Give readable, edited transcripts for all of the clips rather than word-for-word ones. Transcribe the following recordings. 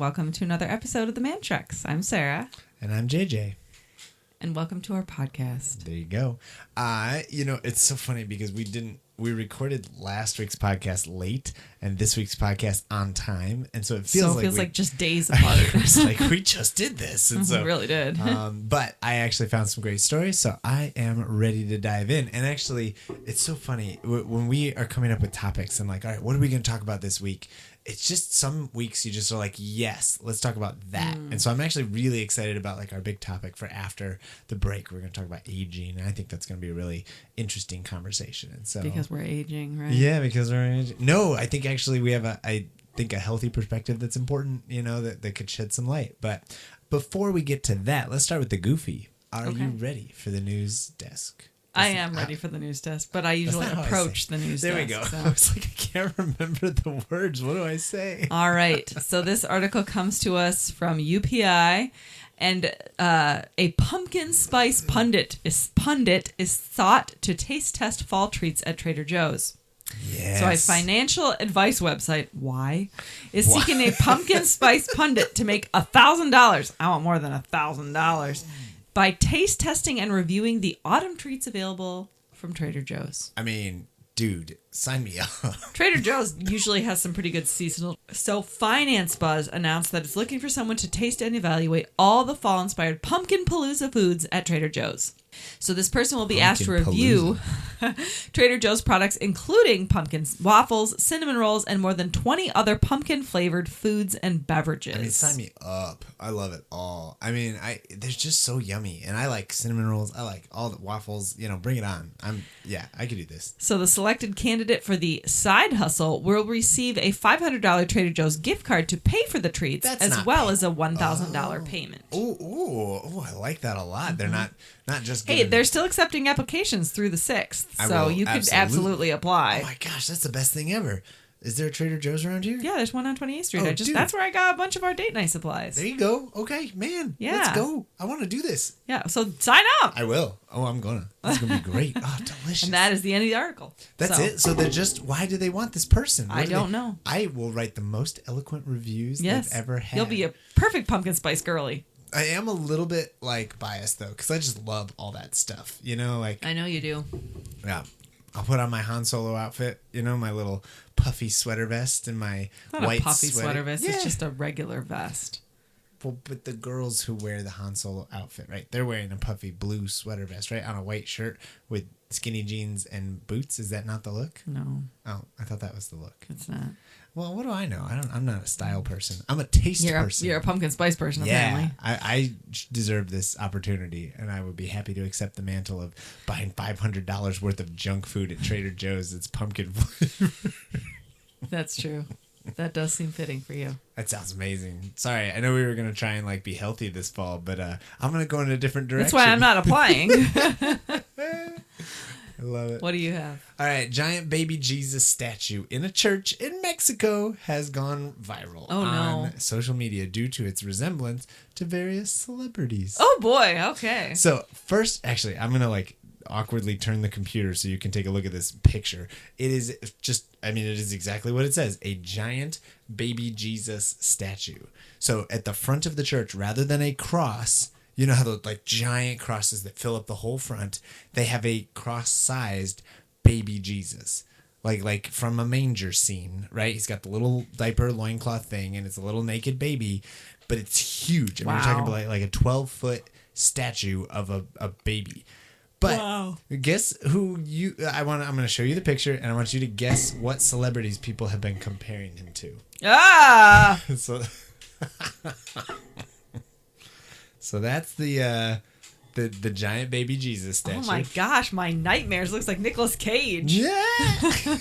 welcome to another episode of the Mannschrecks. I'm Sarah. And I'm JJ. And welcome to our podcast. There you go. It's so funny because we recorded last week's podcast late and this week's podcast on time. And so it feels like just days apart. It's like we just did this. And so, we really did. But I actually found some great stories, so I am ready to dive in. And actually, it's so funny when we are coming up with topics and like, all right, what are we going to talk about this week? It's just some weeks you just are like, yes, let's talk about that. And so I'm actually really excited about like our big topic for after the break. We're going to talk about aging. And I think that's going to be a really interesting conversation. And so because we're aging, right? Yeah, because we're aging. No, I think actually we have a healthy perspective that's important, that could shed some light. But before we get to that, let's start with the goofy. Are you ready for the news desk? I am ready for the news desk, but I usually approach the news desk. There we go. So. I was like, I can't remember the words. What do I say? All right. So this article comes to us from UPI, and a pumpkin spice pundit is thought to taste test fall treats at Trader Joe's. Yes. So a financial advice website, is seeking a pumpkin spice pundit to make $1,000. I want more than $1,000. By taste testing and reviewing the autumn treats available from Trader Joe's. I mean, dude, sign me up. Trader Joe's usually has some pretty good seasonal. So Finance Buzz announced that it's looking for someone to taste and evaluate all the fall-inspired Pumpkin Palooza foods at Trader Joe's. So this person will be asked to review Trader Joe's products, including pumpkin waffles, cinnamon rolls, and more than 20 other pumpkin-flavored foods and beverages. I mean, sign me up. I love it all. I mean, they're just so yummy. And I like cinnamon rolls. I like all the waffles. Bring it on. I could do this. So the selected candidate for the side hustle will receive a $500 Trader Joe's gift card to pay for the treats, as well as a $1,000 payment. Oh, I like that a lot. Mm-hmm. They're not just Hey, they're still accepting applications through the 6th, so you could absolutely apply. Oh my gosh, that's the best thing ever. Is there a Trader Joe's around here? Yeah, there's one on 28th Street. That's where I got a bunch of our date night supplies. There you go. Okay, man. Yeah. Let's go. I want to do this. Yeah, so sign up. I will. Oh, I'm going to. That's going to be great. Oh, delicious. And that is the end of the article. That's it? So they're why do they want this person? I don't know. I will write the most eloquent reviews they've ever had. You'll be a perfect pumpkin spice girly. I am a little bit biased though, because I just love all that stuff. I know you do. Yeah, I'll put on my Han Solo outfit. My little puffy sweater vest and my white a puffy sweater vest. Yeah. It's just a regular vest. Well, but the girls who wear the Han Solo outfit, right? They're wearing a puffy blue sweater vest, right, on a white shirt with skinny jeans and boots. Is that not the look? No. Oh, I thought that was the look. It's not. Well, what do I know? I'm not a style person. I'm a taste person. You're a pumpkin spice person, apparently. I deserve this opportunity, and I would be happy to accept the mantle of buying $500 worth of junk food at Trader Joe's that's pumpkin flavor. That's true. That does seem fitting for you. That sounds amazing. Sorry, I know we were going to try and be healthy this fall, but I'm going to go in a different direction. That's why I'm not applying. I love it. What do you have? All right, giant baby Jesus statue in a church in Mexico has gone viral on social media due to its resemblance to various celebrities. Oh boy, okay. So first, actually, I'm going to awkwardly turn the computer so you can take a look at this picture. It is it is exactly what it says, a giant baby Jesus statue. So at the front of the church, rather than a cross, you know how those giant crosses that fill up the whole front, they have a cross-sized baby Jesus. Like from a manger scene, right? He's got the little diaper loincloth thing, and it's a little naked baby, but it's huge. I mean, we're talking about like a 12-foot statue of a baby. But guess who I'm going to show you the picture, and I want you to guess what celebrities people have been comparing him to. Ah! So that's the giant baby Jesus statue. Oh my gosh, my nightmares looks like Nicolas Cage. Yeah.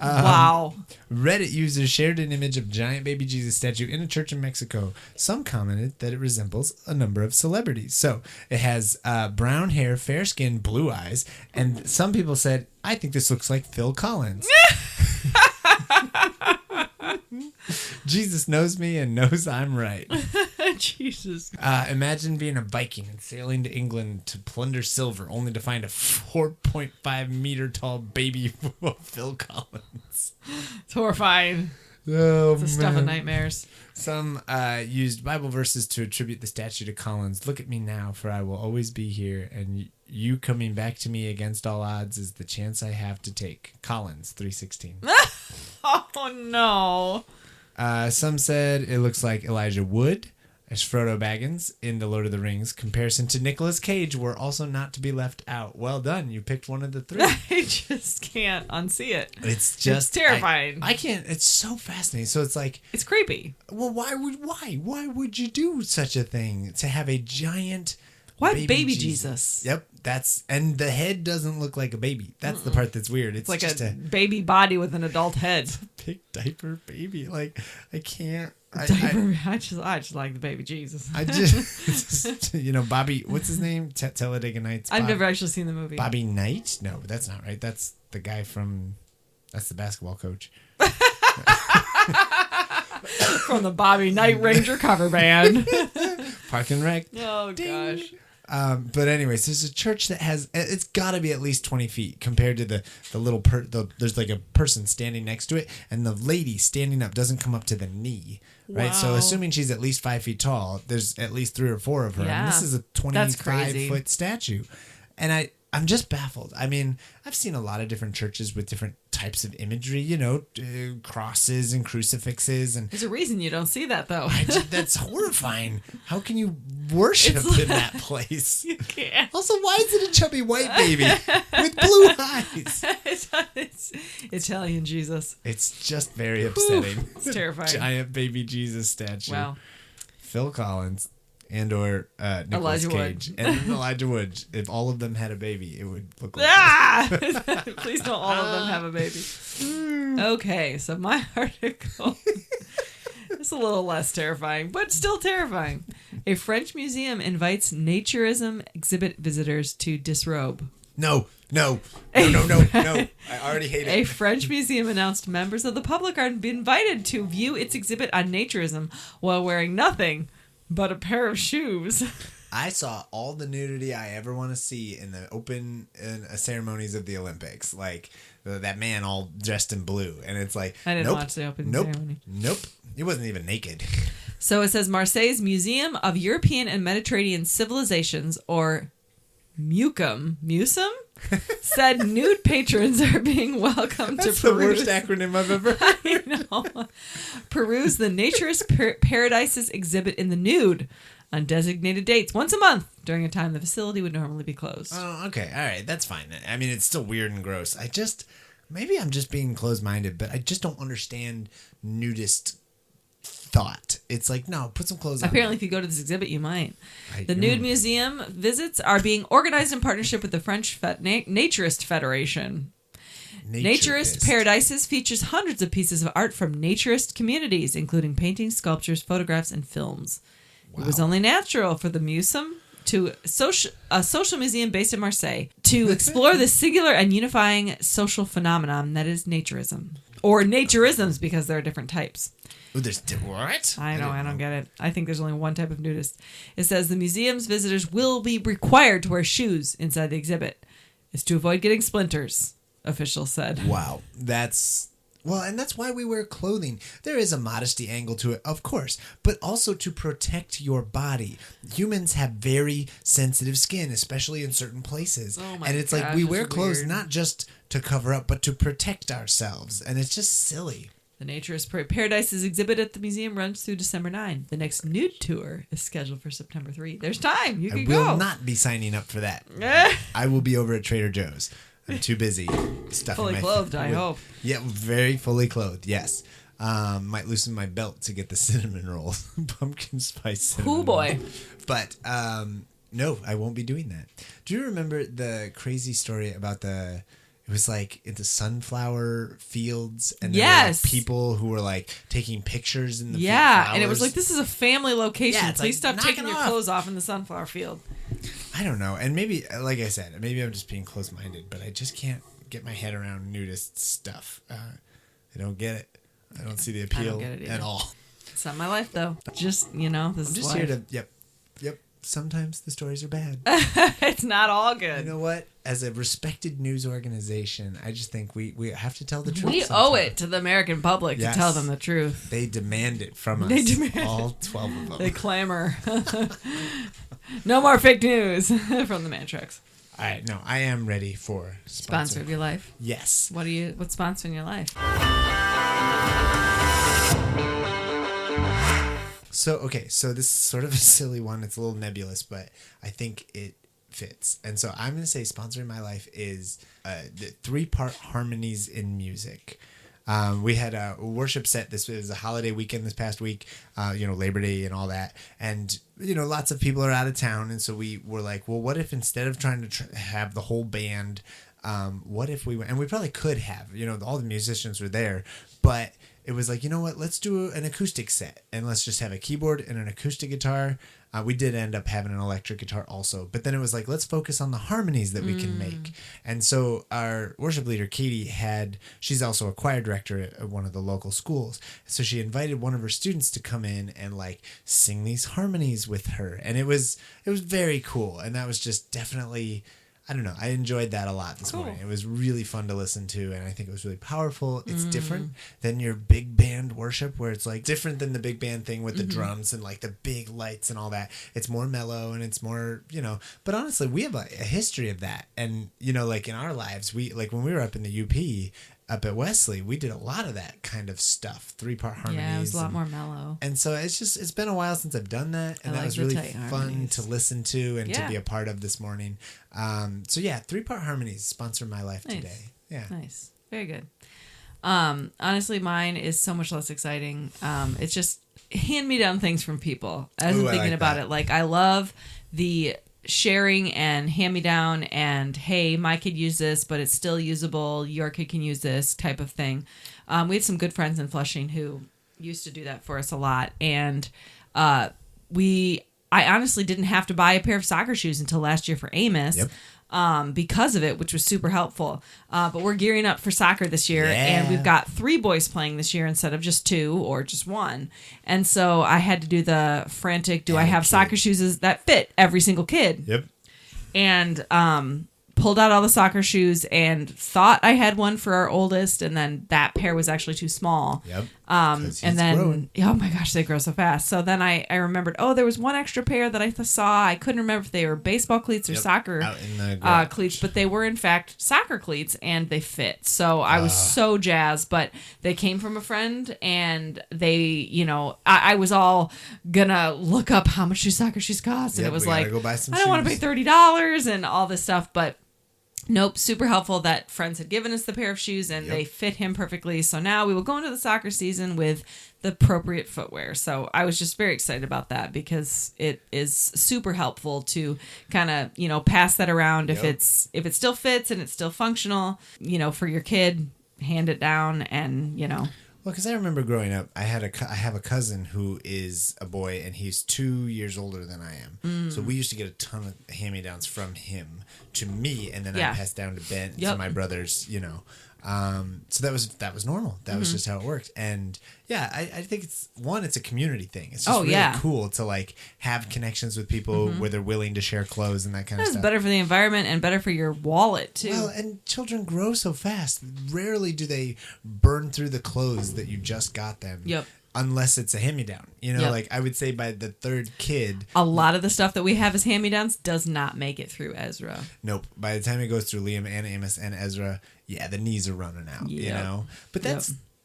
Wow. Reddit users shared an image of giant baby Jesus statue in a church in Mexico. Some commented that it resembles a number of celebrities. So it has brown hair, fair skin, blue eyes, and some people said, I think this looks like Phil Collins. Jesus knows me and knows I'm right. Jesus. Imagine being a Viking and sailing to England to plunder silver, only to find a 4.5 meter tall baby of Phil Collins. It's horrifying. Oh, It's the stuff of nightmares. Some used Bible verses to attribute the statue to Collins. Look at me now, for I will always be here, and you coming back to me against all odds is the chance I have to take. Collins 3:16. Oh no. Some said it looks like Elijah Wood as Frodo Baggins in The Lord of the Rings. Comparison to Nicolas Cage were also not to be left out. Well done. You picked one of the three. I just can't unsee it. It's just terrifying. I can't. It's so fascinating. So it's like, it's creepy. Well, why would you do such a thing to have a giant baby Jesus? Yep, and the head doesn't look like a baby. That's the part that's weird. It's like just a baby body with an adult head. Big diaper baby. Like, I can't. I just like the baby Jesus. I just Bobby. What's his name? Talladega Nights. I've never actually seen the movie. Bobby Knight? No, that's not right. That's the guy from. That's the basketball coach. From the Bobby Night Ranger cover band. Park and Rec. Oh Ding. gosh. But anyways, there's a church that has, it's got to be at least 20 feet compared to the little, there's like a person standing next to it, and the lady standing up doesn't come up to the knee, right? Wow. So assuming she's at least 5 feet tall, there's at least 3 or 4 of her. Yeah. And this is a 25-foot statue. And I'm just baffled. I mean, I've seen a lot of different churches with different types of imagery, crosses and crucifixes. And there's a reason you don't see that, though. that's horrifying. How can you worship in that place? You can't. Also, why is it a chubby white baby with blue eyes? It's Italian Jesus. It's just very upsetting. It's terrifying. Giant baby Jesus statue. Wow. Phil Collins and/or Nicolas Elijah Cage Wood. and Elijah Wood. If all of them had a baby, it would look like this. Please don't all of them have a baby. Okay, so my article is a little less terrifying, but still terrifying. A French museum invites naturism exhibit visitors to disrobe. No. I already hate it. A French museum announced members of the public are invited to view its exhibit on naturism while wearing nothing but a pair of shoes. I saw all the nudity I ever want to see in the open ceremonies of the Olympics. Like that man all dressed in blue. And it's like, I didn't watch the opening ceremony. Nope. He wasn't even naked. So it says Marseille's Museum of European and Mediterranean Civilizations, or MUCUM, said nude patrons are being welcomed That's to peruse. the worst acronym I've ever heard. I know. Peruse the Naturist Paradises exhibit in the nude on designated dates once a month during a time the facility would normally be closed. Oh, okay. All right. That's fine. I mean, it's still weird and gross. Maybe I'm just being closed-minded, but I just don't understand nudist thought. It's like, no, put some clothes on. Apparently, if you go to this exhibit, you might. The nude museum visits are being organized in partnership with the French Naturist Federation. Naturist Paradises features hundreds of pieces of art from naturist communities, including paintings, sculptures, photographs, and films. Wow. It was only natural for the museum a social museum based in Marseille to explore the singular and unifying social phenomenon that is naturism. Or naturisms, because there are different types. Oh, there's what? I don't get it. I think there's only one type of nudist. It says the museum's visitors will be required to wear shoes inside the exhibit. It's to avoid getting splinters, officials said. Wow. And that's why we wear clothing. There is a modesty angle to it, of course, but also to protect your body. Humans have very sensitive skin, especially in certain places. Oh my and it's gosh, like we wear it's clothes weird. Not just to cover up, but to protect ourselves. And it's just silly. The Naturist Paradises exhibit at the museum runs through December 9. The next nude tour is scheduled for September 3. There's time. You can go. I will not be signing up for that. I will be over at Trader Joe's. I'm too busy stuffing fully clothed, I hope. Yeah, very fully clothed, yes. Might loosen my belt to get the cinnamon rolls. Pumpkin spice cinnamon boy. roll. But no, I won't be doing that. Do you remember the crazy story about it was like in the sunflower fields, and there were like people who were like taking pictures in the flowers. And it was like, this is a family location. Yeah, Please like, stop taking your clothes off in the sunflower field. I don't know. And maybe, like I said, maybe I'm just being closed-minded, but I just can't get my head around nudist stuff. I don't get it. I don't see the appeal at all. It's not my life, though. Just, this I'm is just life. here to, yep. Sometimes the stories are bad. It's not all good. You know what? as a respected news organization, I just think we have to tell the truth. We owe it to the American public to tell them the truth. They demand it from us. They demand all 12 of them. They clamor. No more fake news from the Mannschrecks. All right, no, I am ready for Sponsor of your life. Yes. What's sponsoring your life? So this is sort of a silly one. It's a little nebulous, but I think it fits. And so I'm going to say sponsoring my life is the 3-part harmonies in music. We had a worship set. This was a holiday weekend this past week, Labor Day and all that. And, lots of people are out of town. And so we were like, well, what if instead of trying to have the whole band, what if we went, and we probably could have, all the musicians were there, but it was like, you know what, let's do an acoustic set and let's just have a keyboard and an acoustic guitar. We did end up having an electric guitar also, but then it was like, let's focus on the harmonies that we can make. And so our worship leader, Katie, she's also a choir director at one of the local schools. So she invited one of her students to come in and like sing these harmonies with her. And it was very cool. And that was just definitely, I don't know, I enjoyed that a lot this morning. It was really fun to listen to, and I think it was really powerful. It's different than your big band worship, where it's like different than the big band thing with the drums and like the big lights and all that. It's more mellow and it's more, but honestly, we have a history of that. And, like in our lives, when we were up in the UP, up at Wesley, we did a lot of that kind of stuff, 3-part harmonies. Yeah, it was a lot more mellow. And so it's been a while since I've done that, and that was really fun to listen to and to be a part of this morning. 3-part harmonies sponsor my life today. Yeah. Nice. Very good. Honestly, mine is so much less exciting. It's just hand-me-down things from people. As I'm thinking about it, like I love the sharing and hand-me-down and, hey, my kid used this, but it's still usable. Your kid can use this type of thing. We had some good friends in Flushing who used to do that for us a lot. And I honestly didn't have to buy a pair of soccer shoes until last year for Amos. Yep. Because of it, which was super helpful. But we're gearing up for soccer this year, and we've got 3 boys playing this year instead of just 2 or just 1. And so I had to do the frantic, do I have soccer shoes that fit every single kid? Yep. And pulled out all the soccer shoes and thought I had one for our oldest, and then that pair was actually too small. Yep. And then growing. Oh my gosh, they grow so fast. So then I remembered, there was one extra pair that I saw. I couldn't remember if they were baseball cleats or soccer cleats, but they were in fact soccer cleats, and they fit. So I was so jazzed. But they came from a friend, and they, I was all gonna look up how much do soccer shoes cost, and it was like, I don't want to pay $30 and all this stuff, but. Nope, super helpful that friends had given us the pair of shoes, and they fit him perfectly. So now we will go into the soccer season with the appropriate footwear. So I was just very excited about that because it is super helpful to kind of, pass that around if it still fits and it's still functional, for your kid, hand it down and, Well, because I remember growing up, I have a cousin who is a boy, and he's 2 years older than I am. So we used to get a ton of hand-me-downs from him to me, and then I passed down to Ben, to my brothers, So that was normal. That was just how it worked. And I think it's a community thing. It's just really cool to like have connections with people where they're willing to share clothes and that kind of stuff. It's better for the environment and better for your wallet too. Well, and children grow so fast. Rarely do they burn through the clothes that you just got them. Yep. Unless it's a hand-me-down. Like I would say by the 3rd kid. A lot of the stuff that we have as hand-me-downs does not make it through Ezra. Nope. By the time it goes through Liam and Amos and Ezra, the knees are running out, But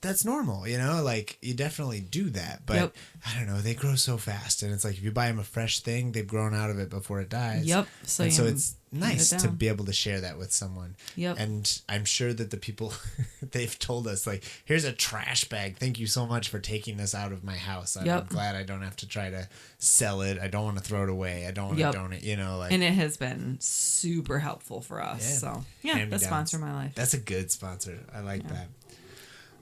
that's normal, Like you definitely do that. But I don't know, they grow so fast. And it's like if you buy them a fresh thing, they've grown out of it before it dies. Yep. So it's nice to be able to share that with someone. Yep. And I'm sure that the people, they've told us, like, here's a trash bag. Thank you so much for taking this out of my house. I'm glad I don't have to try to sell it. I don't want to throw it away. I don't want to donate, And it has been super helpful for us. So, that's Sponsor My Life. That's a good sponsor. I like that.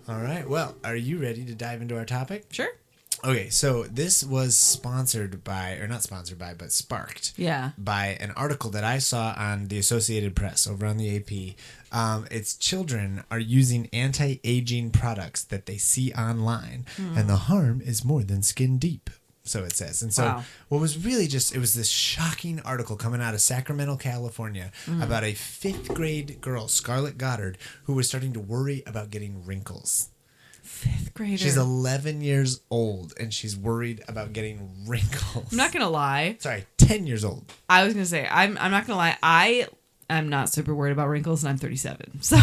All right. Well, are you ready to dive into our topic? Sure. Okay, so this was sponsored by, or not sponsored by, but sparked by an article that I saw on the Associated Press over on the AP. It's children are using anti-aging products that they see online, and the harm is more than skin deep. So it says. And so Wow. what was really it was this shocking article coming out of Sacramento, California about a 5th grade girl, Scarlett Goddard, who was starting to worry about getting wrinkles. 5th grader. She's 11 years old and she's worried about getting wrinkles. I'm not going to lie. Sorry, 10 years old. I was going to say, I'm not going to lie. I'm not super worried about wrinkles, and I'm 37. So,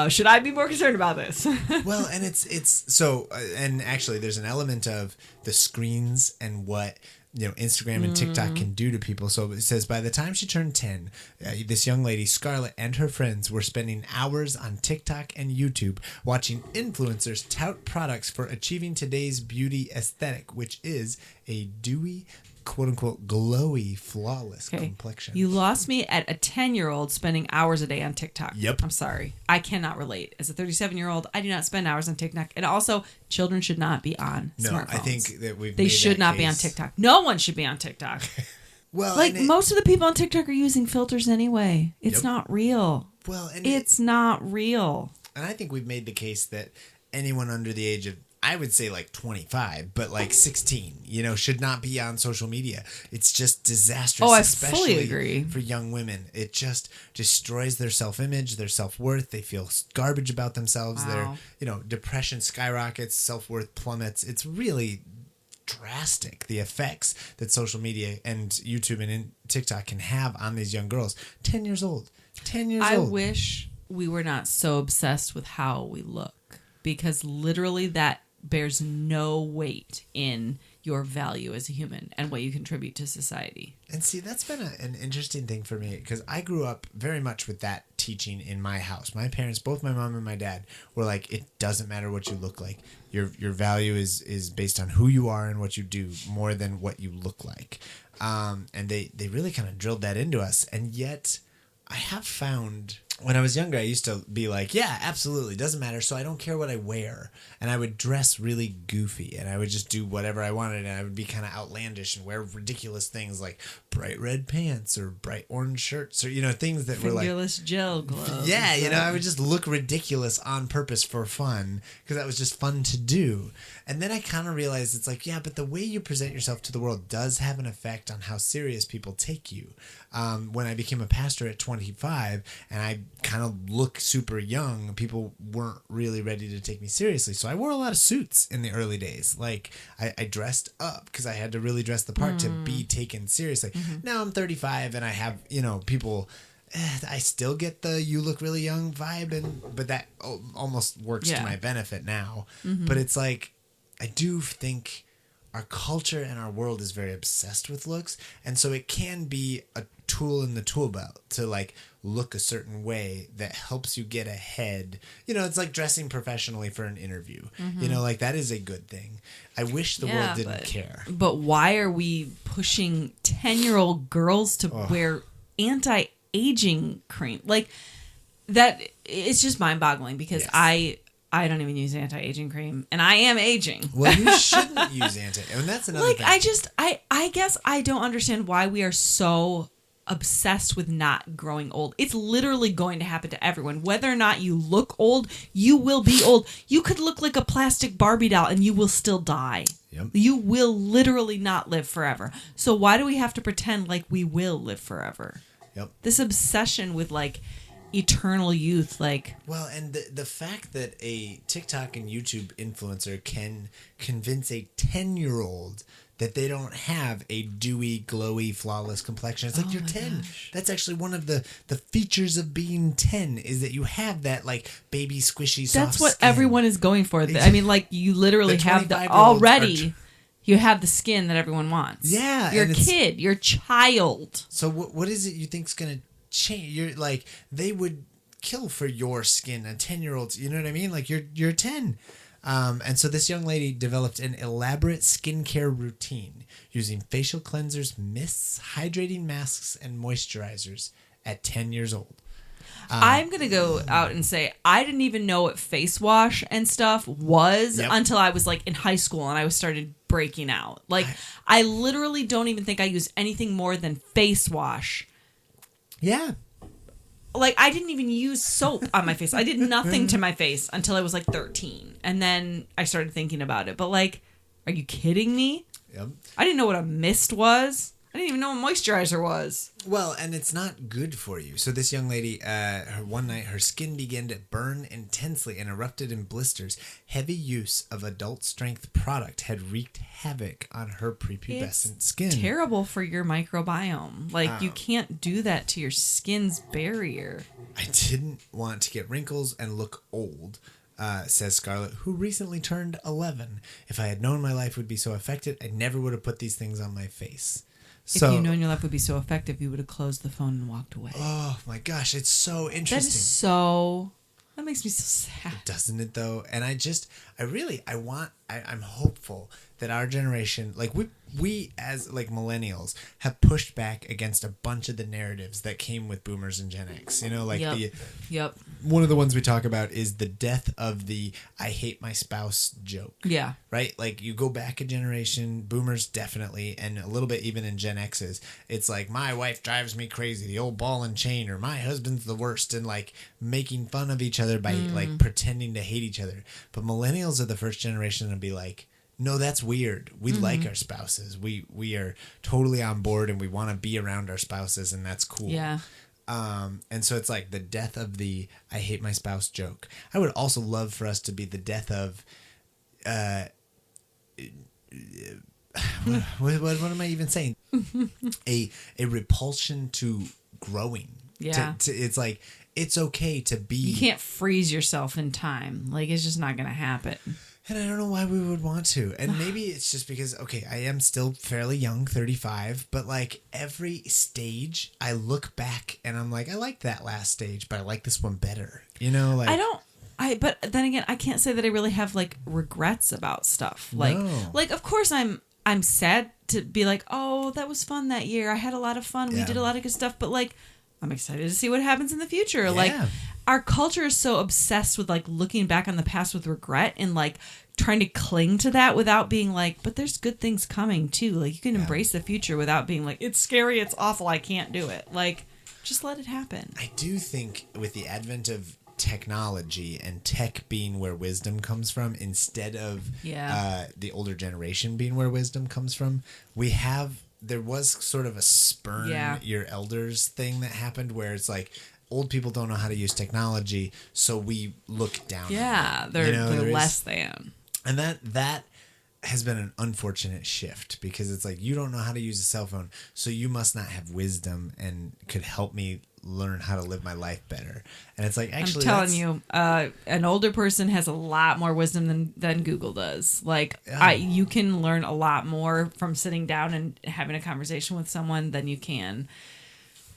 should I be more concerned about this? Well, and it's so, and actually, there's an element of the screens and what Instagram and TikTok can do to people. So it says by the time she turned 10, this young lady, Scarlett, and her friends were spending hours on TikTok and YouTube watching influencers tout products for achieving today's beauty aesthetic, which is a dewy, quote-unquote glowy, flawless complexion. You lost me at a 10-year-old spending hours a day on TikTok. Yep. I'm sorry. I cannot relate. As a 37-year-old, I do not spend hours on TikTok. And also, children should not be on smartphones. I think that they should not be on TikTok. No one should be on TikTok. Well, like, most of the people on TikTok are using filters anyway. It's not real. Well, and it's not real. And I think we've made the case that anyone under the age of, I would say like 25, but like 16, should not be on social media. It's just disastrous. Oh, I especially fully agree. For young women. It just destroys their self-image, their self-worth. They feel garbage about themselves. Wow. Their, depression skyrockets, self-worth plummets. It's really drastic, the effects that social media and YouTube and TikTok can have on these young girls. 10 years old. 10 years old. I wish we were not so obsessed with how we look, because literally that bears no weight in your value as a human and what you contribute to society. And see, that's been an interesting thing for me, because I grew up very much with that teaching in my house. My parents, both my mom and my dad, were like, it doesn't matter what you look like. Your value is based on who you are and what you do more than what you look like. And they really kind of drilled that into us. And yet I have found, when I was younger, I used to be like, yeah, absolutely, doesn't matter, so I don't care what I wear. And I would dress really goofy, and I would just do whatever I wanted, and I would be kind of outlandish and wear ridiculous things like bright red pants or bright orange shirts, or, things that were like... Fingerless gel gloves. Yeah, I would just look ridiculous on purpose for fun, because that was just fun to do. And then I kind of realized it's like, yeah, but the way you present yourself to the world does have an effect on how serious people take you. When I became a pastor at 25, and I kind of look super young, people weren't really ready to take me seriously. So I wore a lot of suits in the early days. Like, I dressed up because I had to really dress the part to be taken seriously. Mm-hmm. Now I'm 35 and I have, people... I still get the you look really young vibe, but that almost works to my benefit now. Mm-hmm. But it's like, I do think our culture and our world is very obsessed with looks, and so it can be a tool in the tool belt to like look a certain way that helps you get ahead. It's like dressing professionally for an interview. Mm-hmm. Like that is a good thing. I wish the world didn't care. But why are we pushing 10-year-old girls to wear anti-aging cream? Like that, it's just mind-boggling, because I don't even use anti-aging cream, and I am aging. Well, you shouldn't use and that's another thing. I guess I don't understand why we are so obsessed with not growing old. It's literally going to happen to everyone. Whether or not you look old, you will be old. You could look like a plastic Barbie doll and you will still die. Yep. You will literally not live forever. So why do we have to pretend like we will live forever? Yep. This obsession with like eternal youth, like... Well, and the fact that a TikTok and YouTube influencer can convince a 10-year-old that they don't have a dewy, glowy, flawless complexion. It's like, you're 10. Gosh. That's actually one of the features of being 10, is that you have that like baby squishy soft That's what skin. Everyone is going for. I mean, like, you literally have already... You have the skin that everyone wants. Yeah. Your kid, your child. So what is it you think's going to change? You're like, they would kill for your skin, a 10-year-old. You know what I mean? Like, you're 10. And so this young lady developed an elaborate skincare routine using facial cleansers, mists, hydrating masks, and moisturizers at 10 years old. I'm going to go out and say I didn't even know what face wash and stuff was until I was like in high school and I started breaking out. Like, I literally don't even think I use anything more than face wash. Yeah. Like, I didn't even use soap on my face. I did nothing to my face until I was like 13. And then I started thinking about it. But like, Are you kidding me? Yep. I didn't know what a mist was. I didn't even know what moisturizer was. Well, and it's not good for you. So this young lady, one night, her skin began to burn intensely and erupted in blisters. Heavy use of adult-strength product had wreaked havoc on her prepubescent skin. Terrible for your microbiome. Like, you can't do that to your skin's barrier. I didn't want to get wrinkles and look old, says Scarlett, who recently turned 11. If I had known my life would be so affected, I never would have put these things on my face. So, if you known your life would be so effective, you would have closed the phone and walked away. Oh my gosh, it's so interesting. That makes me so sad. Doesn't it though? And I'm hopeful that our generation, like we as like millennials, have pushed back against a bunch of the narratives that came with boomers and Gen X. You know, like one of the ones we talk about is the death of the "I hate my spouse" joke. Yeah. Right? Like you go back a generation, boomers definitely, and a little bit even in Gen X's, it's like my wife drives me crazy, the old ball and chain, or my husband's the worst, and like making fun of each other by like pretending to hate each other. But millennials are the first generation to be like, no, that's weird. We like our spouses. We are totally on board and we want to be around our spouses, and that's cool. Yeah. And so it's like the death of the "I hate my spouse" joke. I would also love for us to be the death of what am I even saying? a repulsion to growing. Yeah. It's like it's okay to be. You can't freeze yourself in time. Like, it's just not going to happen. And I don't know why we would want to. And maybe it's just because, okay, I am still fairly young, 35, but like every stage I look back and I'm like, I like that last stage, but I like this one better. You know, like but then again, I can't say that I really have like regrets about stuff. Like, of course I'm sad to be like, oh, that was fun that year. I had a lot of fun. We did a lot of good stuff, but like, I'm excited to see what happens in the future. Yeah. Like, our culture is so obsessed with like looking back on the past with regret and like trying to cling to that without being like, but there's good things coming too. Like, you can embrace the future without being like, it's scary, it's awful, I can't do it. Like, just let it happen. I do think with the advent of technology and tech being where wisdom comes from instead of the older generation being where wisdom comes from, there was sort of a spurn your elders thing that happened where it's like old people don't know how to use technology, so we look down. Yeah, they're less than. And that has been an unfortunate shift because it's like you don't know how to use a cell phone, so you must not have wisdom and could help me learn how to live my life better. And it's like, actually, I'm telling you, an older person has a lot more wisdom than Google does. Like, you can learn a lot more from sitting down and having a conversation with someone than you can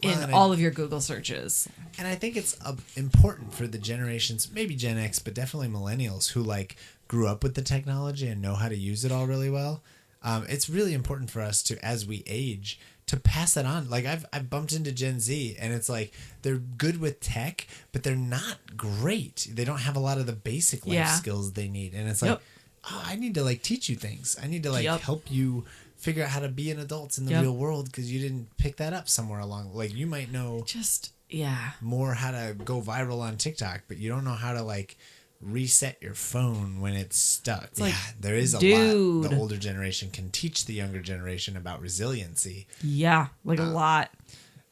in all of your Google searches. And I think it's important for the generations, maybe Gen X, but definitely millennials who like grew up with the technology and know how to use it all really well. It's really important for us to, as we age, to pass it on. Like I've bumped into Gen Z and it's like they're good with tech, but they're not great. They don't have a lot of the basic life skills they need. And it's like, I need to like teach you things. I need to like help you figure out how to be an adult in the real world because you didn't pick that up somewhere along. Like you might know more how to go viral on TikTok, but you don't know how to like reset your phone when it's stuck. It's like, there is a lot the older generation can teach the younger generation about resiliency. Yeah, like a lot.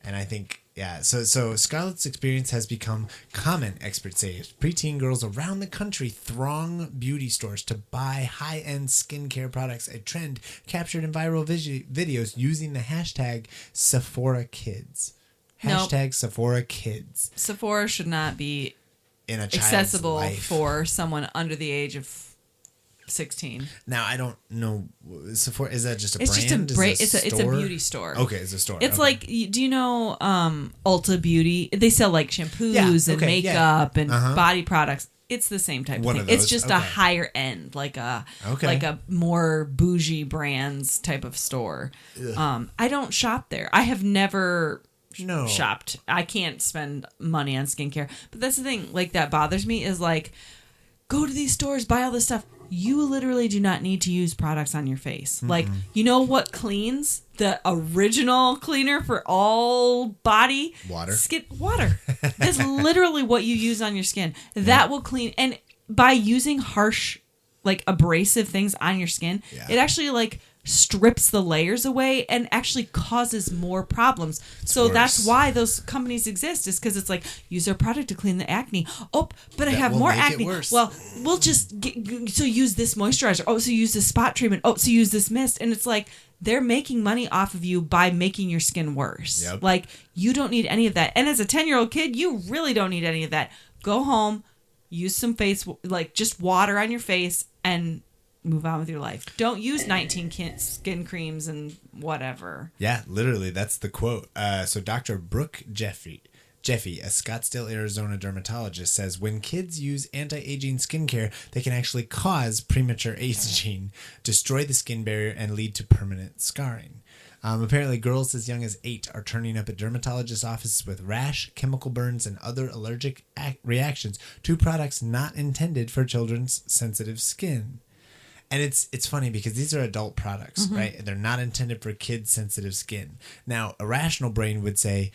And I think, so Scarlett's experience has become common, experts say. Preteen girls around the country throng beauty stores to buy high-end skincare products, a trend captured in viral videos using the hashtag #SephoraKids. Hashtag #SephoraKids. Sephora should not be in a child's accessible life for someone under the age of 16. Now I don't know. Sephora, is that just a brand? It's a beauty store. Okay, it's a store. It's like, do you know Ulta Beauty? They sell like shampoos and makeup and body products. It's the same type of thing. It's just a higher end, like a more bougie brands type of store. I don't shop there. I have never shopped. I can't spend money on skincare. But that's the thing, like, that bothers me is like, go to these stores, buy all this stuff. You literally do not need to use products on your face. Mm-hmm. Like, you know what cleans? The original cleaner for all body? Water. Water. That's literally what you use on your skin. That will clean. And by using harsh like abrasive things on your skin, it actually like strips the layers away and actually causes more problems. So that's why those companies exist, is because it's like, use our product to clean the acne. Oh, but I have more acne. Well, we'll just so use this moisturizer. Oh, so use this spot treatment. Oh, so use this mist. And it's like, they're making money off of you by making your skin worse. Like, you don't need any of that. And as a 10-year-old kid, you really don't need any of that. Go home, use some face, like just water on your face, and move on with your life. Don't use 19 skin creams and whatever. Yeah, literally, that's the quote. So Dr. Brooke Jeffy, a Scottsdale, Arizona dermatologist, says when kids use anti-aging skincare, they can actually cause premature aging, destroy the skin barrier, and lead to permanent scarring. Apparently, girls as young as 8 are turning up at dermatologists' offices with rash, chemical burns, and other allergic reactions to products not intended for children's sensitive skin. And it's funny because these are adult products, right? They're not intended for kids-sensitive skin. Now, a rational brain would say,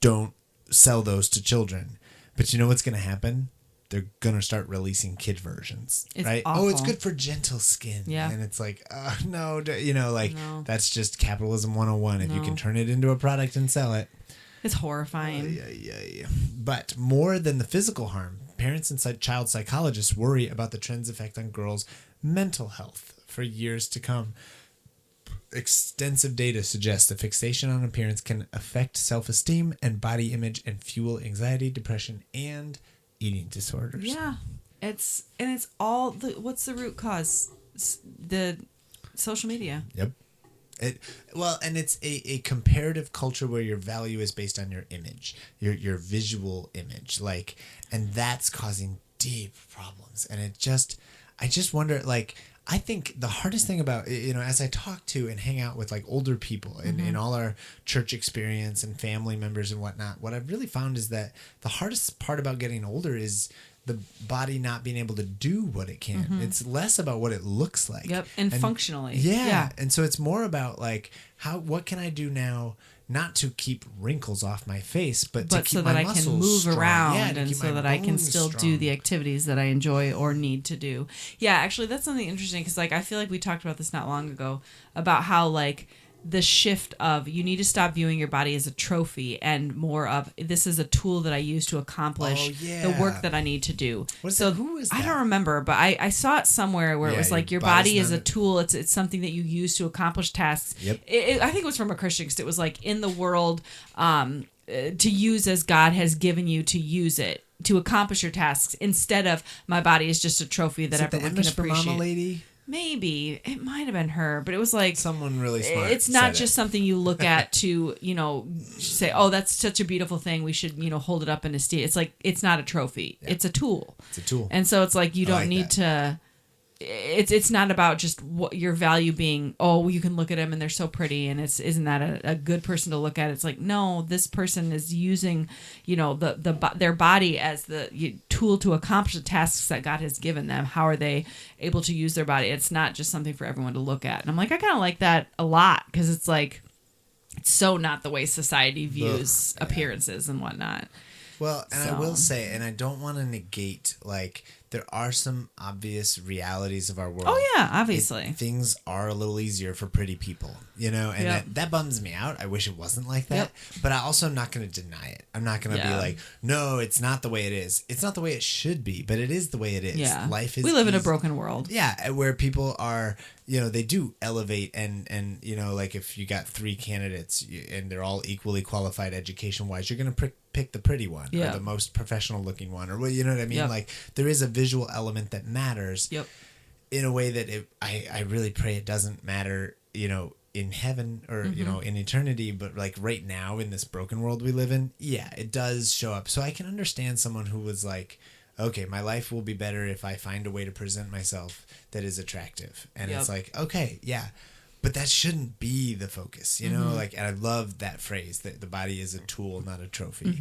don't sell those to children. But you know what's going to happen? They're going to start releasing kid versions, right? Awful. Oh, it's good for gentle skin. Yeah. And it's like, no, that's just capitalism 101. If you can turn it into a product and sell it. It's horrifying. But more than the physical harm, parents and child psychologists worry about the trend's effect on girls' mental health for years to come. Extensive data suggests the fixation on appearance can affect self-esteem and body image and fuel anxiety, depression, and eating disorders. Yeah. It's all what's the root cause? The social media. Yep. And it's a comparative culture where your value is based on your image, your visual image, and that's causing deep problems. And I just wonder, I think the hardest thing about, as I talk to and hang out with older people in all our church experience and family members and whatnot, what I've really found is that the hardest part about getting older is the body not being able to do what it can. It's less about what it looks like. Yep, and functionally. Yeah. And so it's more about what can I do now, not to keep wrinkles off my face, but to keep so my that I muscles can move strong. around and so that I can still do the activities that I enjoy or need to do. Yeah, actually, that's something interesting because I feel like we talked about this not long ago about how the shift of you need to stop viewing your body as a trophy and more of this is a tool that I use to accomplish the work that I need to do. Who is that? I don't remember, but I saw it somewhere where it was your body is a tool. It's something that you use to accomplish tasks. Yep. I think it was from a Christian because it was in the world to use as God has given you to use it to accomplish your tasks instead of my body is just a trophy that everyone can appreciate. Mama lady? Maybe it might have been her, but it was someone really smart. It's not just something you look at to say, oh, that's such a beautiful thing. We should hold it up in esteem. It's it's not a trophy. Yeah. It's a tool. It's a tool, and so it's you don't need to. It's not about just what your value being. Oh, you can look at them and they're so pretty, and isn't that a good person to look at? It's no, this person is using their body as the tool to accomplish the tasks that God has given them. How are they able to use their body? It's not just something for everyone to look at. And I'm I kind of like that a lot because it's it's so not the way society views appearances and whatnot. Well, and I will say, and I don't want to negate there are some obvious realities of our world. Oh, yeah, obviously. Things are a little easier for pretty people, and that bums me out. I wish it wasn't like that. Yep. But I also am not going to deny it. I'm not going to be no, it's not the way it is. It's not the way it should be, but it is the way it is. Yeah. Life is We live in a broken world. Yeah, where people are, they do elevate and if you got 3 candidates and they're all equally qualified education-wise, you're going to pick the pretty one or the most professional looking one or you know what I mean? Yep. There is a visual element that matters in a way that I really pray it doesn't matter, in heaven or, in eternity, but right now in this broken world we live in, it does show up. So I can understand someone who was okay, my life will be better if I find a way to present myself that is attractive. And it's okay, yeah. But that shouldn't be the focus, and I love that phrase that the body is a tool, not a trophy.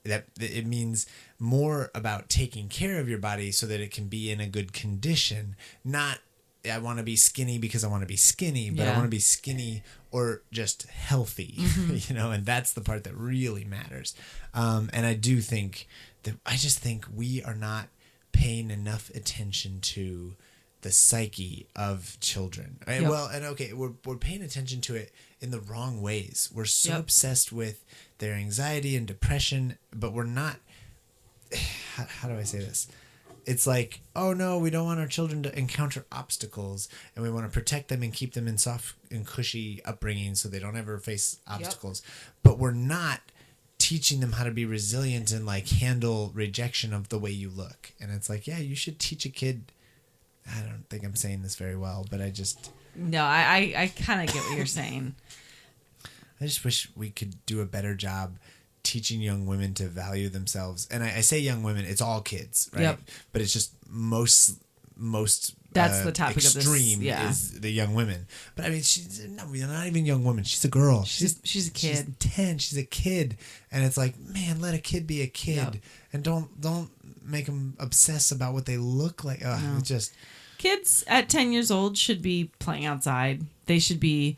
That it means more about taking care of your body so that it can be in a good condition. Not I want to be skinny because I want to be skinny, but I want to be skinny or just healthy, and that's the part that really matters. And I do think that I just think we are not paying enough attention to the psyche of children. Right? Yep. Well, and okay, we're paying attention to it in the wrong ways. We're so Yep. obsessed with their anxiety and depression, but we're not. How do I say this? It's like, oh no, we don't want our children to encounter obstacles, and we want to protect them and keep them in soft and cushy upbringing so they don't ever face obstacles. But we're not teaching them how to be resilient and like handle rejection of the way you look. And it's like, yeah, you should teach a kid. I don't think I'm saying this very well, but I just kind of get what you're saying. I just wish we could do a better job teaching young women to value themselves. And I say young women, it's all kids, right? Yep. But it's just most That's the topic of this. extreme is the young women. But I mean, she's not even young woman. She's a girl. She's a kid. She's 10. She's a kid, and it's like, man, let a kid be a kid, Yep. and don't make them obsess about what they look like. It just Kids at 10 years old should be playing outside. They should be,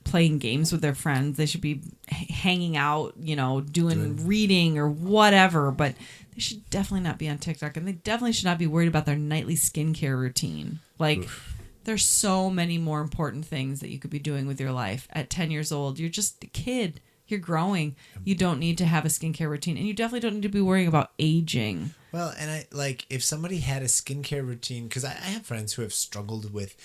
playing games with their friends. They should be hanging out, doing reading or whatever. But they should definitely not be on TikTok. And they definitely should not be worried about their nightly skincare routine. Like, there's so many more important things that you could be doing with your life. At 10 years old, you're just a kid. You're growing. You don't need to have a skincare routine. And you definitely don't need to be worrying about aging. Well, and I like if somebody had a skincare routine, because I have friends who have struggled with,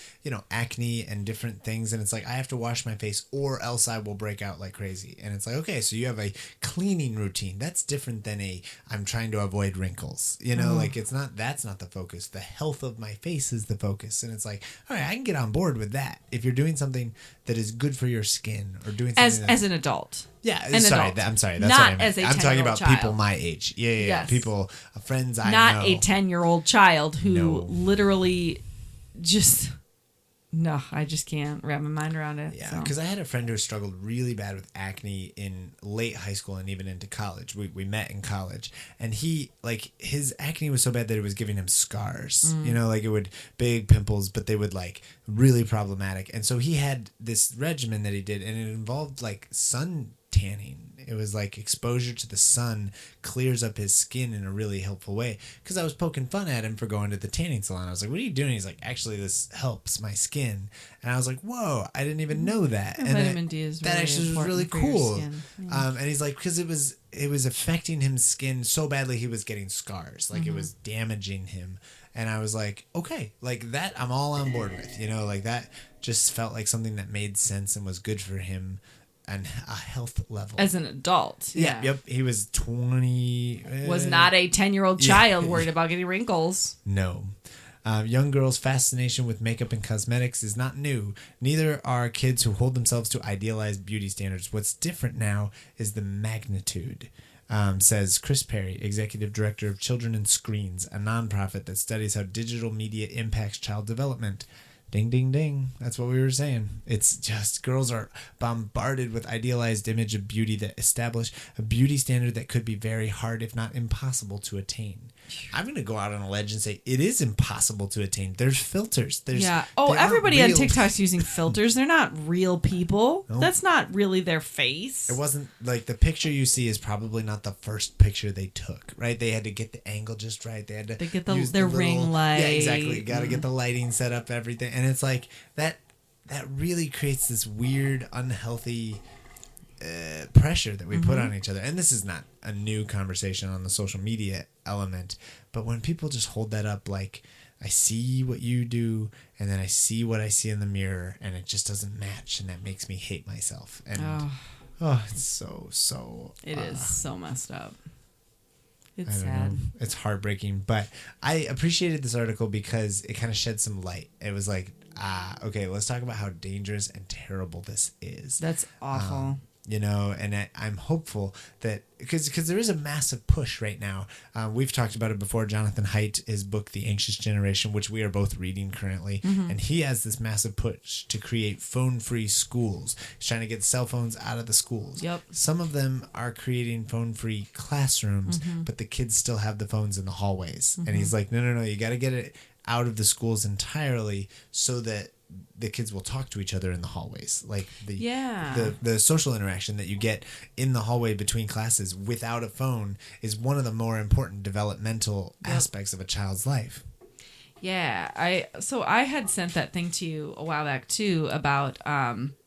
acne and different things. And it's like, I have to wash my face or else I will break out like crazy. And it's like, okay, so you have a cleaning routine. That's different than I'm trying to avoid wrinkles. Like that's not the focus. The health of my face is the focus. And it's like, all right, I can get on board with that. If you're doing something that is good for your skin or doing something as an adult. Yeah, an sorry. adult. I'm sorry. That's Not what I meant. as a I'm talking 10-year-old about child. people my age. Yeah. Yes. People, friends I know. Not a 10-year-old child who No. literally just... No, I just can't wrap my mind around it. Yeah, because I had a friend who struggled really bad with acne in late high school and even into college. We met in college, and his acne was so bad that it was giving him scars. Like it would big pimples, but they would like really problematic. And so he had this regimen that he did, and it involved like sun tanning. It was like exposure to the sun clears up his skin in a really helpful way. Because I was poking fun at him for going to the tanning salon. I was like, what are you doing? He's like, actually, this helps my skin. And I was like, whoa, I didn't even know that. And vitamin D is that really actually was important really for your cool. skin. Yeah. And he's like, because it was affecting his skin so badly, he was getting scars. Like it was damaging him. And I was like, okay, like that I'm all on board with. Like that just felt like something that made sense and was good for him. And a health level As an adult. Yeah. Yep. He was 20. Was not a 10-year-old child worried about getting wrinkles. No. Young girls' fascination with makeup and cosmetics is not new. Neither are kids who hold themselves to idealized beauty standards. What's different now is the magnitude, says Chris Perry, Executive Director of Children and Screens, a nonprofit that studies how digital media impacts child development. Ding, ding, ding. That's what we were saying. It's just girls are bombarded with idealized image of beauty that establish a beauty standard that could be very hard, if not impossible, to attain. I'm going to go out on a ledge and say it is impossible to attain. There's filters. Everybody on TikTok's using filters. They're not real people. Nope. That's not really their face. It wasn't like the picture you see is probably not the first picture they took, right? They had to get the angle just right. They had to get use their ring light. Yeah, exactly. You got to get the lighting set up, everything. And it's like that really creates this weird, unhealthy pressure that we put on each other. And this is not a new conversation on the social media element, but when people just hold that up, like I see what you do and then I see what I see in the mirror and it just doesn't match, and that makes me hate myself. And it's so It is so messed up. It's I don't sad. know. It's heartbreaking, but I appreciated this article because it kind of shed some light. It was like, okay, let's talk about how dangerous and terrible this is. That's awful. And I'm hopeful that because there is a massive push right now. We've talked about it before. Jonathan Haidt, his book, The Anxious Generation, which we are both reading currently, and he has this massive push to create phone-free schools. He's trying to get cell phones out of the schools. Yep. Some of them are creating phone-free classrooms, but the kids still have the phones in the hallways. And he's like, no, you got to get it out of the schools entirely so that the kids will talk to each other in the hallways. Like Yeah. the social interaction that you get in the hallway between classes without a phone is one of the more important developmental aspects of a child's life. Yeah, I had sent that thing to you a while back too about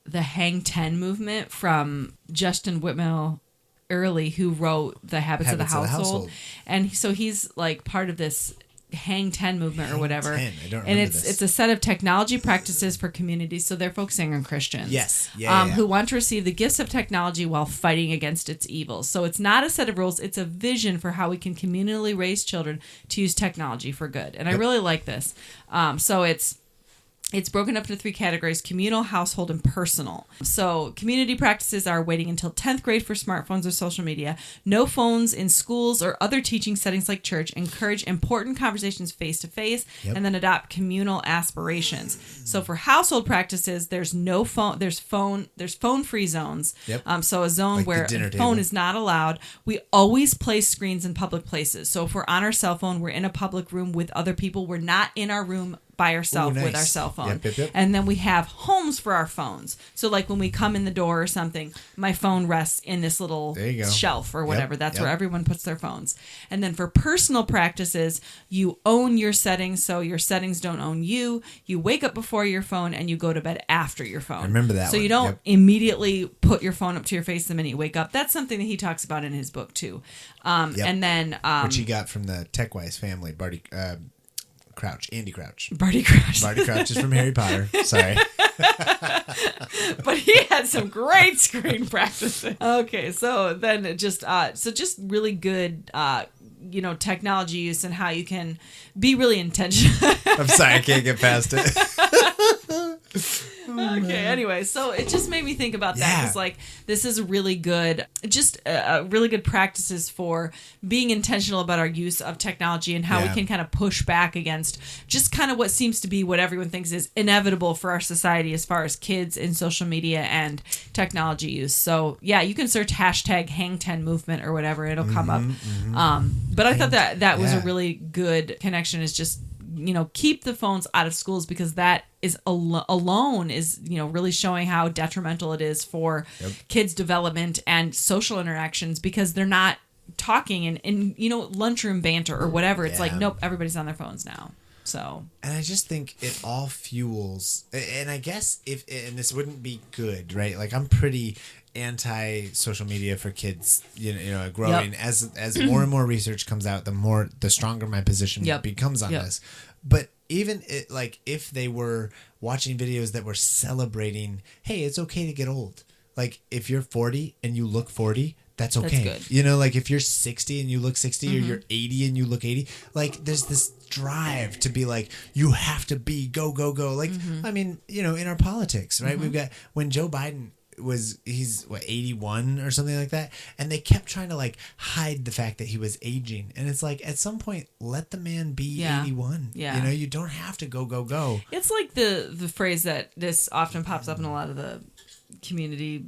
the Hang 10 movement from Justin Whitmell Early, who wrote The Habits of the Household. And so he's like part of this Hang 10 movement or whatever. 10. I don't remember and this. It's a set of technology practices for communities, so they're focusing on Christians. Yes. Who want to receive the gifts of technology while fighting against its evils. So it's not a set of rules, it's a vision for how we can communally raise children to use technology for good. And I really like this. So it's broken up into 3 categories: communal, household, and personal. So community practices are waiting until 10th grade for smartphones or social media, no phones in schools or other teaching settings like church, encourage important conversations face-to-face, and then adopt communal aspirations. So for household practices, there's no phone, there's phone-free zones. So a zone like where a phone is not allowed. We always place screens in public places. So if we're on our cell phone, we're in a public room with other people, we're not in our room by ourselves with our cell phone. And then we have homes for our phones. So like when we come in the door or something, my phone rests in this little shelf or whatever. That's where everyone puts their phones. And then for personal practices, you own your settings, so your settings don't own you. You wake up before your phone and you go to bed after your phone. I remember that. So you don't immediately put your phone up to your face the minute you wake up. That's something that he talks about in his book too. And then which he got from the TechWise family, Andy Crouch. Barty Crouch. Barty Crouch is from Harry Potter. Sorry. But he had some great screen practices. Okay, so then just really good technology use and how you can be really intentional. I'm sorry, I can't get past it. Okay, anyway, so it just made me think about that because this is really good, really good practices for being intentional about our use of technology and how we can kind of push back against just kind of what seems to be what everyone thinks is inevitable for our society as far as kids in social media and technology use. So you can search hashtag Hang10 movement or whatever, it'll come up. But I thought that was a really good connection, is just keep the phones out of schools, because that is alone is really showing how detrimental it is for kids' development and social interactions, because they're not talking and lunchroom banter or whatever. It's like, nope, everybody's on their phones now. So, and I just think it all fuels, and I guess and this wouldn't be good, right? Like, I'm pretty anti social media for kids, growing as more and more research comes out, the stronger my position becomes on this. But even if they were watching videos that were celebrating, hey, it's okay to get old. Like, if you're 40 and you look 40, that's okay. That's good. Like if you're 60 and you look 60, or you're 80 and you look 80, like there's this drive to be like, you have to be go. Like, I mean, in our politics, right? We've got, when Joe Biden he's 81 or something like that, and they kept trying to hide the fact that he was aging, and it's like, at some point, let the man be 81. You don't have to go. It's like the phrase that this often pops up in a lot of the community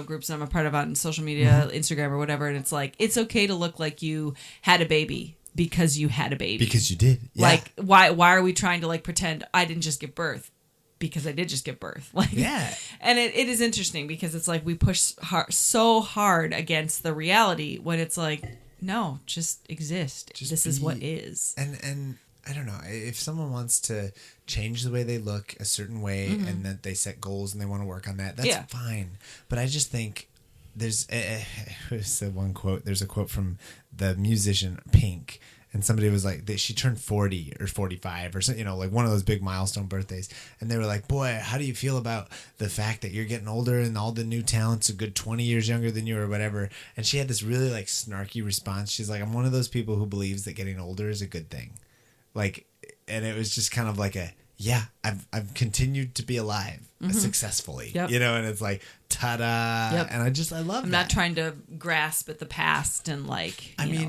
groups I'm a part of on social media, Instagram or whatever, and it's like, it's okay to look like you had a baby because you had a baby, because you did. Like, why are we trying to pretend I didn't just give birth? Because I did just give birth. And it is interesting, because it's like we push so hard against the reality when it's like, no, just exist. This is what is. And I don't know, if someone wants to change the way they look a certain way, and that they set goals and they want to work on that, that's fine. But I just think there's a quote from the musician Pink. And somebody was like, she turned 40 or 45 or something, one of those big milestone birthdays. And they were like, boy, how do you feel about the fact that you're getting older and all the new talent's a good 20 years younger than you or whatever? And she had this really snarky response. She's like, I'm one of those people who believes that getting older is a good thing. And it was just kind of like I've continued to be alive successfully, and it's like, ta-da. And I love that. I'm not trying to grasp at the past and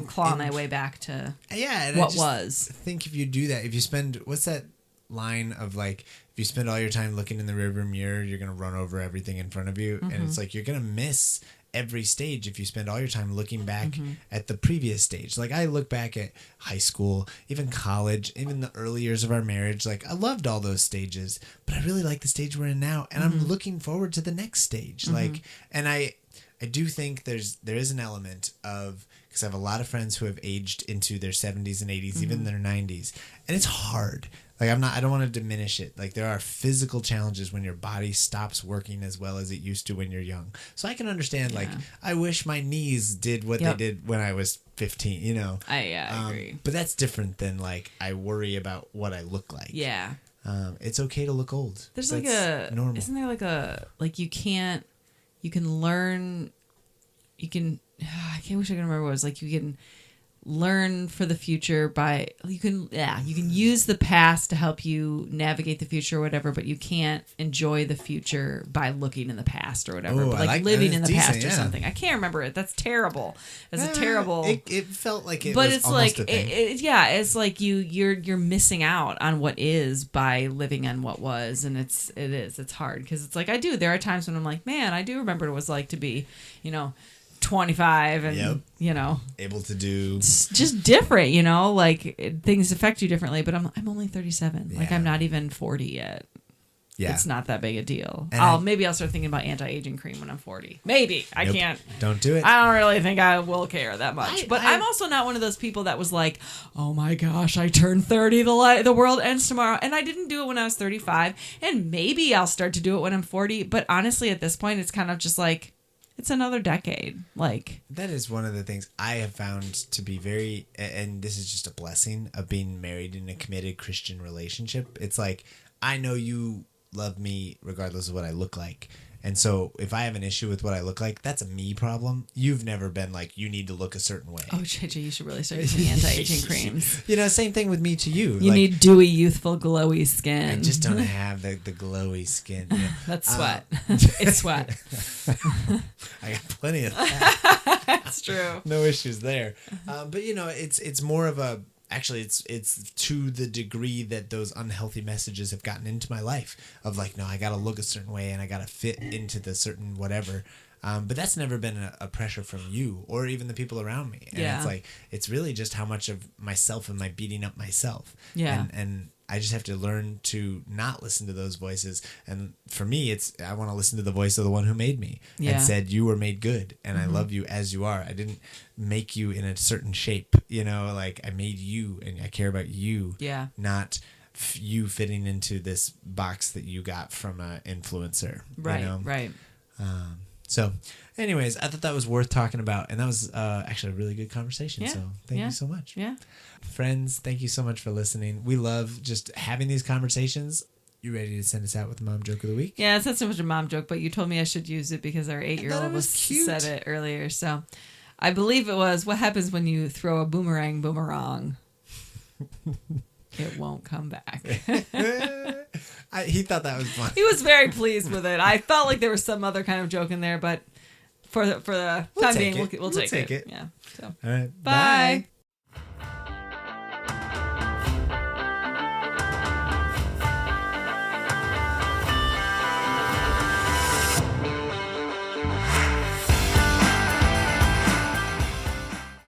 claw my way back to what was. I think if you do that, if you spend, what's that line of if you spend all your time looking in the rearview mirror, you're going to run over everything in front of you. And it's like, you're going to miss every stage if you spend all your time looking back at the previous stage. Like I look back at high school, even college, even the early years of our marriage. Like I loved all those stages, but I really like the stage we're in now, and I'm looking forward to the next stage. Like, and I do think there is an element of, because I have a lot of friends who have aged into their 70s and 80s, even their 90s, and it's hard. Like I don't want to diminish it. Like there are physical challenges when your body stops working as well as it used to when you're young. So I can understand. Like I wish my knees did what they did when I was 15. You know. I agree. But that's different than like I worry about what I look like. Yeah. It's okay to look old. There's that's normal. Isn't there you can learn. I wish I could remember what it was like. You can learn for the future you can use the past to help you navigate the future or whatever, but you can't enjoy the future by looking in the past or whatever. But like living in the past or something. I can't remember it. That's terrible. That's a terrible. It felt like it. But was it's almost like a thing. it's like you're missing out on what is by living on what was, and it's hard because it's like there are times when I'm like, man, I do remember what it was like to be, 25 and able to do just different, like things affect you differently, but I'm only 37. Like I'm not even 40 yet. It's not that big a deal. Maybe I'll start thinking about anti-aging cream when I'm 40. Maybe. I can't. Don't do it. I don't really think I will care that much. But I'm also not one of those people that was like, oh my gosh, I turned 30, the world ends tomorrow. And I didn't do it when I was 35. And maybe I'll start to do it when I'm 40. But honestly, at this point, it's kind of just like, it's another decade. Like that is one of the things I have found to be very, and this is just a blessing of being married in a committed Christian relationship. It's like, I know you love me regardless of what I look like. And so if I have an issue with what I look like, that's a me problem. You've never been like, you need to look a certain way. Oh, JJ, you should really start using anti-aging creams. Same thing with me to you. You need dewy, youthful, glowy skin. I just don't have the glowy skin. You know? That's sweat. It's sweat. I got plenty of that. That's true. No issues there. But it's more of a, actually, it's to the degree that those unhealthy messages have gotten into my life of like, no, I got to look a certain way and I got to fit into the certain whatever. But that's never been a pressure from you or even the people around me. And it's like, it's really just how much of myself am I beating up myself. Yeah. And I just have to learn to not listen to those voices. And for me, I want to listen to the voice of the one who made me and said, you were made good. And I love you as you are. I didn't make you in a certain shape, like I made you and I care about you. Yeah. Not you fitting into this box that you got from an influencer. Right. Right. So anyways, I thought that was worth talking about. And that was actually a really good conversation. Yeah. So thank you so much. Yeah. Friends, thank you so much for listening. We love just having these conversations. You ready to send us out with the mom joke of the week? Yeah, it's not so much a mom joke, but you told me I should use it because our 8-year-old said it earlier. So I believe it was, what happens when you throw a boomerang? It won't come back. He thought that was fun. He was very pleased with it. I felt like there was some other kind of joke in there, but for the time being, we'll take it. Yeah. So. All right. Bye.